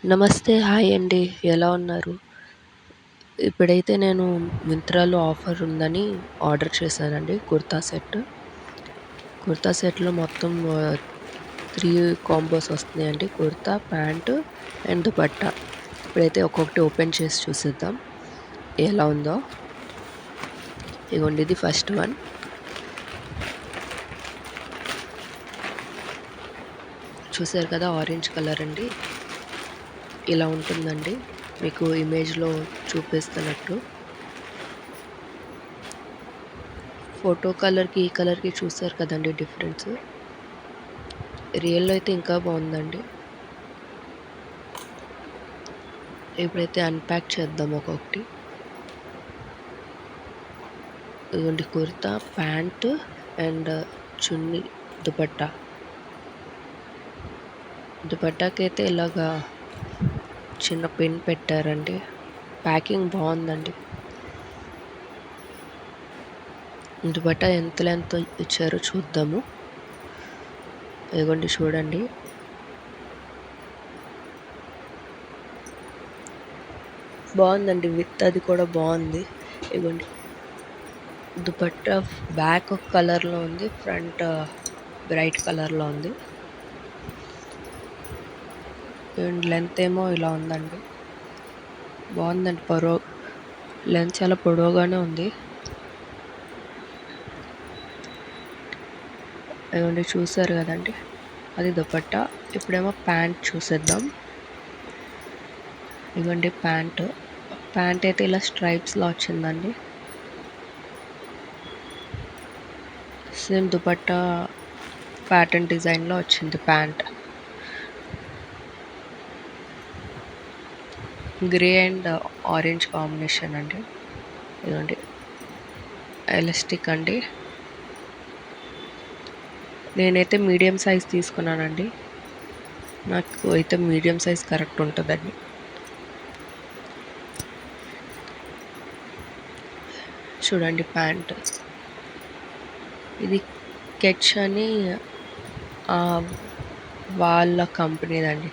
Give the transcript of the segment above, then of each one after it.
నమస్తే. హాయ్ అండి. ఎలా ఉన్నారు? ఇప్పుడైతే నేను మింత్రాలో ఆఫర్ ఉందని ఆర్డర్ చేశానండి కుర్తా సెట్. కుర్తా సెట్‌లో మొత్తం 3 కాంబోస్ వస్తున్నాయండి. Kurta, pant and dupatta. ఇప్పుడైతే ఒక్కొక్కటి ఓపెన్ చేసి చూసేద్దాం ఎలా ఉందో. ఇగోండి ఇది ఫస్ట్ వన్. చూసారు కదా ఆరెంజ్ కలర్ అండి. ఇలా ఉంటుందండి. మీకు ఇమేజ్‌లో చూపిస్తున్నట్టు. ఫోటో కలర్‌కి, ఈ కలర్‌కి చూసారు కదండీ డిఫరెన్స్. రియల్‌లో అయితే ఇంకా బావుందండి. ఇప్పుడైతే అన్‌ప్యాక్ చేద్దాం ఒక్కొక్కటి. ఇదిగోండి కుర్తా, ప్యాంట్ అండ్ చున్నీ, దుపట్టా. దుపట్టాకైతే ఇలాగా చిన్న పిన్ పెట్టారండి. ప్యాకింగ్ బావుందండి. దుపట్టా ఎంత లెంత్ ఇచ్చారో చూద్దాము. ఇదిగోండి చూడండి. బావుందండి. విత్ అది కూడా బావుంది. ఇదిగోండి. దుపట్టా బ్యాక్ ఒక కలర్‌లో ఉంది. ఫ్రంట్ బ్రైట్ కలర్‌లో ఉంది. అండ్ లెంత్ ఏమో ఇలా ఉందండి. బావుందండి. లెంత్ చాలా పొడవుగానే ఉంది. ఇదిగోండి చూసారు కదండీ. అది దుపట్టా. ఇప్పుడేమో ప్యాంట్ చూసేద్దాం. ఇదిగోండి ప్యాంట్. ప్యాంట్ అయితే ఇలా స్ట్రైప్స్‌లో వచ్చిందండి. సేమ్ దుపట్టా ప్యాటర్న్ డిజైన్‌లో వచ్చింది pant. Grey and orange combination అండి. ఇదిగోండి ఎలాస్టిక్ అండి. నేనైతే మీడియం సైజ్ తీసుకున్నానండి. నాకు అయితే మీడియం సైజ్ కరెక్ట్ ఉంటదండి. చూడండి ప్యాంట్. ఇది కెచ్ అని వాళ్ళ కంపెనీదండి.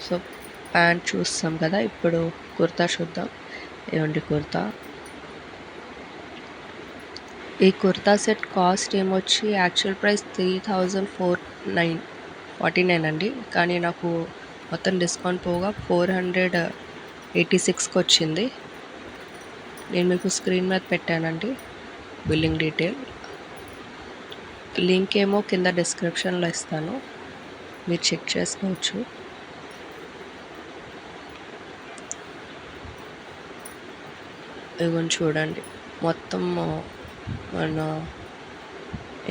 సో ప్యాంట్ చూస్తాం కదా. ఇప్పుడు కుర్తా చూద్దాం. ఇదిగోండి కుర్తా. ఈ కుర్తా సెట్ కాస్ట్ ఏమొచ్చి యాక్చువల్ ప్రైస్ 3,449 అండి. కానీ నాకు మొత్తం డిస్కౌంట్ పోగా 486కి వచ్చింది. నేను మీకు స్క్రీన్ మీద పెట్టానండి బిల్లింగ్ డీటెయిల్. లింక్ ఏమో కింద డిస్క్రిప్షన్‌లో ఇస్తాను. మీరు చెక్ చేసుకోవచ్చు. ఇదిగోండి చూడండి. మొత్తం మన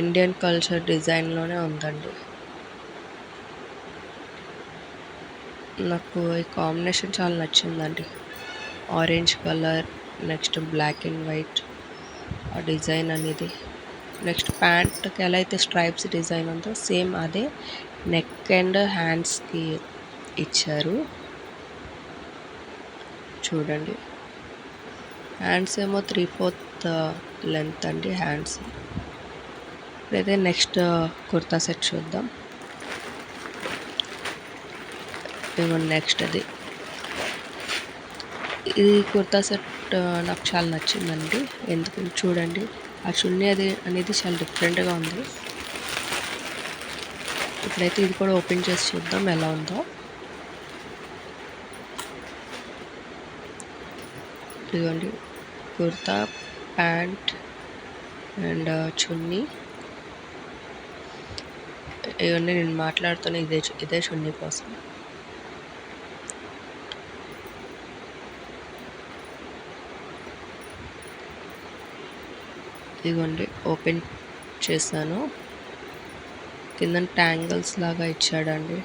ఇండియన్ కల్చర్ డిజైన్‌లోనే ఉందండి. నాకు ఈ కాంబినేషన్ చాలా నచ్చిందండి. Orange colour, next black and white ఆ డిజైన్ అనేది. నెక్స్ట్ ప్యాంట్‌కి ఎలా అయితే స్ట్రైప్స్ డిజైన్ ఉందో సేమ్ అదే నెక్ అండ్ హ్యాండ్స్‌కి ఇచ్చారు. చూడండి. హ్యాండ్స్ ఏమో 3/4 లెంత్ అండి హ్యాండ్స్. ఇప్పుడైతే నెక్స్ట్ కుర్తా సెట్ చూద్దాం. ఇదిగోండి నెక్స్ట్ అది. ఈ కుర్తా సెట్ నాకు చాలా నచ్చిందండి. ఎందుకు చూడండి. ఆ చున్నీ అనేది చాలా డిఫరెంట్‌గా ఉంది. ఇప్పుడైతే ఇది కూడా ఓపెన్ చేసి చూద్దాం ఎలా ఉందో. ఇదిగోండి కుర్తా, ప్యాంట్ అండ్ చున్నీ. ఇవన్నీ నేను మాట్లాడుతున్న ఇదే చున్నీ కోసం. ఇదిగోండి ఓపెన్ చేశాను. కింద ట్యాంగిల్స్ లాగా ఇచ్చాడండి.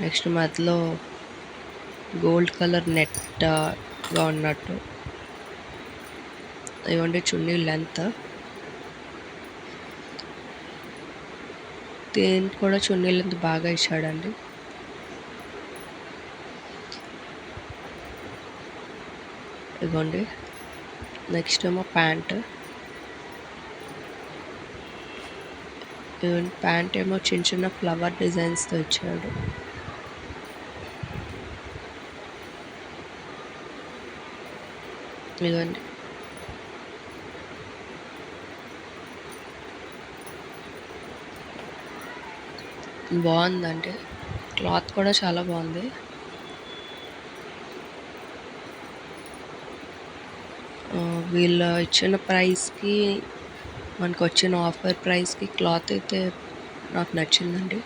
నెక్స్ట్ మధ్యలో గోల్డ్ కలర్ నెట్‌గా ఉన్నట్టు. ఇదిగోండి చున్నీ లెంత్. దీనికి కూడా చున్నీ లెంత్ బాగా ఇచ్చాడండి. ఇదిగోండి నెక్స్ట్ ఏమో ప్యాంట్. ప్యాంట్ ఏమో చిన్న చిన్న ఫ్లవర్ డిజైన్స్తో ఇచ్చాడు. ఇదండి. బాగుందండి, క్లాత్ కూడా చాలా బాగుంది. వీళ్ళు ఇచ్చిన ప్రైస్కి, మనకు వచ్చిన ఆఫర్ ప్రైస్కి క్లాత్ అయితే నాకు నచ్చిందండి.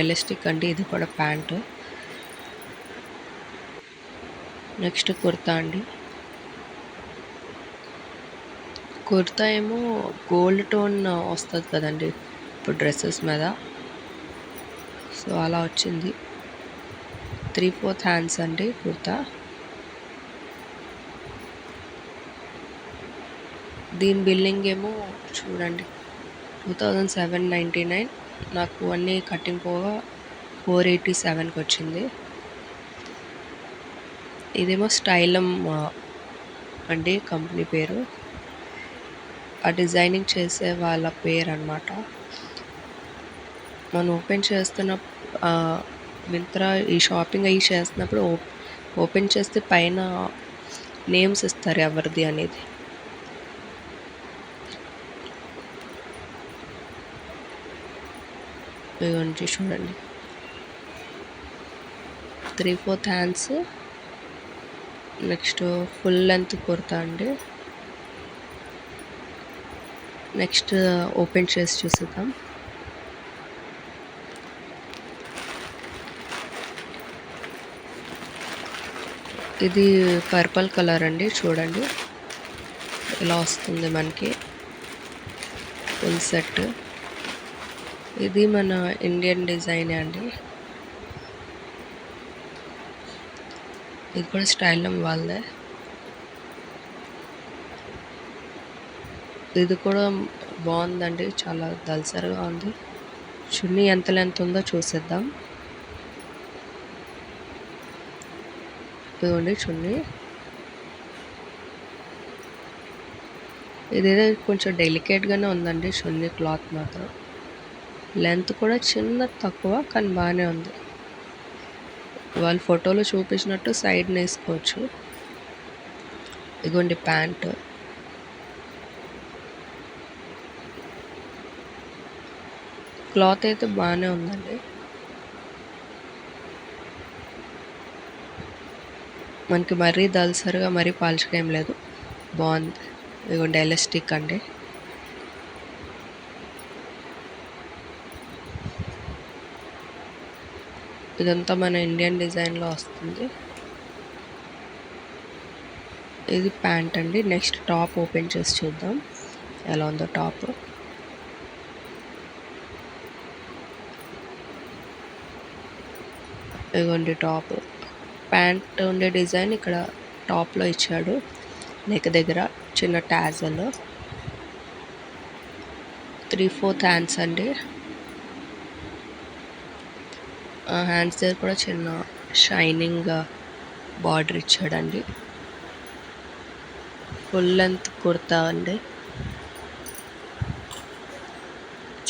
ఎలాస్టిక్ అండి, ఇది కూడా ప్యాంటు. నెక్స్ట్ కుర్తా అండి. కుర్తా ఏమో గోల్డ్ టోన్ వస్తుంది కదండి ఇప్పుడు డ్రెస్సెస్ మీద, సో అలా వచ్చింది. 3/4 హ్యాండ్స్ అండి కుర్తా. దీని బిల్లింగ్ ఏమో చూడండి 2799. నాకు అన్నీ కటింగ్ పోగా 487కి వచ్చింది. ఇదేమో స్టైలమ్ అండి కంపెనీ పేరు. ఆ డిజైనింగ్ చేసే వాళ్ళ పేరు అన్నమాట. మనం ఓపెన్ చేస్తున్న మింత్రా ఈ షాపింగ్ అయ్యి చేస్తున్నప్పుడు ఓపెన్ చేస్తే పైన నేమ్స్ ఇస్తారు ఎవరిది అనేది. ఇదిగోండి చూడండి, 3/4 hands. Next full length kurta అండి. నెక్స్ట్ ఓపెన్ చేసి చూసేద్దాం. ఇది పర్పుల్ కలర్ అండి, చూడండి ఇలా వస్తుంది మనకి ఫుల్ సెట్. ఇది మన ఇండియన్ డిజైన్ అండి. ఇది కూడా స్టైలమ్ వాళ్ళదే. ఇది కూడా బాగుందండి, చాలా దల్సర్గా ఉంది. చున్నీ ఎంత లెంత్ ఉందో చూసేద్దాం. ఇదిగోండి చున్నీ. ఇదేదో కొంచెం డెలికేట్గానే ఉందండి చున్నీ క్లాత్ మాత్రం. లెంత్ కూడా చిన్న తక్కువ, కానీ బాగానే ఉంది. వాళ్ళు ఫోటోలో చూపించినట్టు సైడ్ వేసుకోవచ్చు. ఇదిగోండి ప్యాంట్. క్లాత్ అయితే బాగానే ఉందండి. మనకి మరీ దల్సరిగా మరీ పాల్చుగా ఏం లేదు, బాగుంది. ఇదిగోండి ఎలాస్టిక్ అండి. ఇదంతా మన ఇండియన్ డిజైన్లో వస్తుంది. ఇది ప్యాంట్ అండి. నెక్స్ట్ టాప్ ఓపెన్ చేసి చూద్దాం ఎలా ఉందో టాప్. ఇదిగోండి టాప్. ప్యాంట్ ఉండే డిజైన్ ఇక్కడ టాప్లో ఇచ్చాడు, నెక్ దగ్గర చిన్న టాజల్. 3/4 హ్యాండ్స్ అండి. హ్యాండ్స్ దగ్గర కూడా చిన్న షైనింగ్ బార్డర్ ఇచ్చాడండి. ఫుల్ లెంత్ కుర్తా అండి.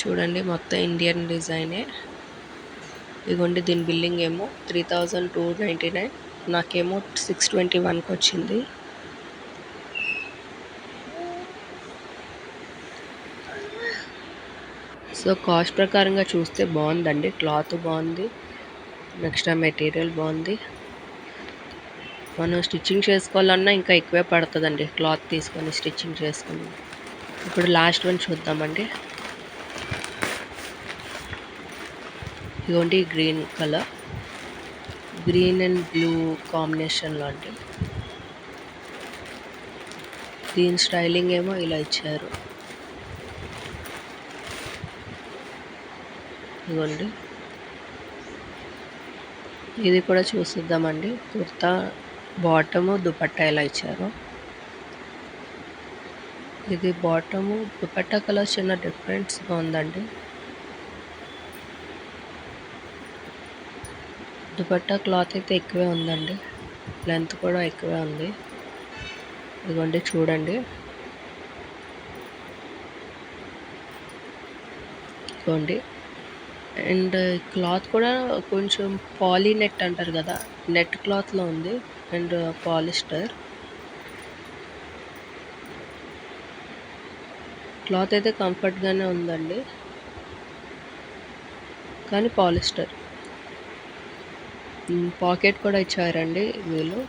చూడండి మొత్తం ఇండియన్ డిజైనే. ఇదిగోండి దీని బిల్లింగ్ ఏమో 3299. నాకేమో 621కి వచ్చింది. సో కాస్ట్ ప్రకారంగా చూస్తే బాగుందండి, క్లాత్ బాగుంది, నెక్స్ట్ ఆ మెటీరియల్ బాగుంది. మనం స్టిచ్చింగ్ చేసుకోవాలన్నా ఇంకా ఎక్కువే పడుతుందండి క్లాత్ తీసుకొని స్టిచ్చింగ్ చేసుకుని. ఇప్పుడు లాస్ట్ వన్ చూద్దామండి. ఇదిగోండి green colour, green and blue కాంబినేషన్లో అండి. దీని స్టైలింగ్ ఏమో ఇలా ఇచ్చారు. ఇదిగోండి, ఇది కూడా చూసిద్దామండి. కుర్తా బాటము దుపట్టా ఎలా ఇచ్చారు. ఇది బాటము, దుపట్టా కలర్ చిన్న డిఫరెన్స్గా ఉందండి. దుపట్టా క్లాత్ అయితే ఎక్కువే ఉందండి, లెంత్ కూడా ఎక్కువే ఉంది. ఇదిగోండి చూడండి, ఇదిగోండి. అండ్ క్లాత్ కూడా కొంచెం పాలీ నెట్ అంటారు కదా, నెట్ క్లాత్‌లో ఉంది. And polyester. క్లాత్ అయితే కంఫర్ట్‌గానే ఉందండి. కానీ పాలిస్టర్. పాకెట్ కూడా ఇచ్చారండి వీళ్ళు.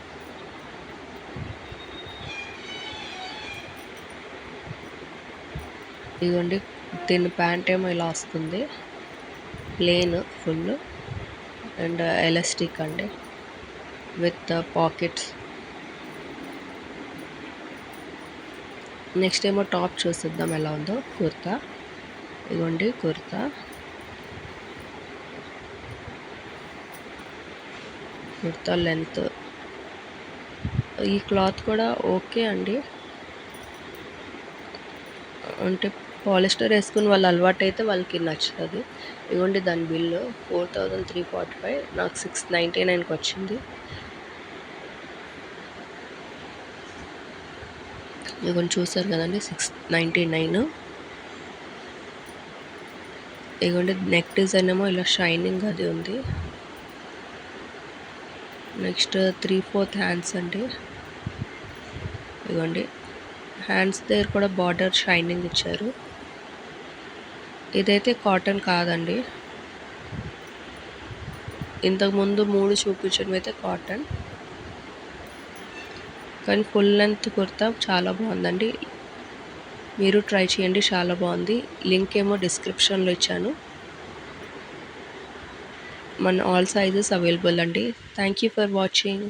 ఇదిగోండి, దీని ప్యాంట్ ఏమో ఇలా వస్తుంది. ప్లెయిన్ ఫుల్ అండ్ ఎలాస్టిక్ అండి విత్ పాకెట్స్. నెక్స్ట్ ఏమో టాప్ చూసిద్దాం ఎలా ఉందో. కుర్తా. ఇదిగోండి కుర్తా. కుర్తా లెంత్. ఈ క్లాత్ కూడా ఓకే అండి. అంటే పాలిస్టర్ వేసుకుని వాళ్ళు అలవాటైతే వాళ్ళకి నచ్చుతుంది. ఇదిగోండి దాని బిల్లు 4345. నాకు 699కి వచ్చింది. ఇదిగోండి చూసారు కదండి, 699. ఇదిగోండి నెక్ డిజైన్ ఏమో ఇలా షైనింగ్ అది ఉంది. నెక్స్ట్ 3/4 హ్యాండ్స్ అండి. ఇదిగోండి హ్యాండ్స్ దగ్గర కూడా బార్డర్ షైనింగ్ ఇచ్చారు. ఇదైతే కాటన్ కాదండి. ఇంతకుముందు 3 చూపించినవి అయితే కాటన్. కానీ ఫుల్ లెంత్ కుర్తా చాలా బాగుందండి. మీరు ట్రై చేయండి, చాలా బాగుంది. లింక్ ఏమో డిస్క్రిప్షన్లో ఇచ్చాను. మన ఆల్ సైజెస్ అవైలబుల్ అండి. Thank you for watching.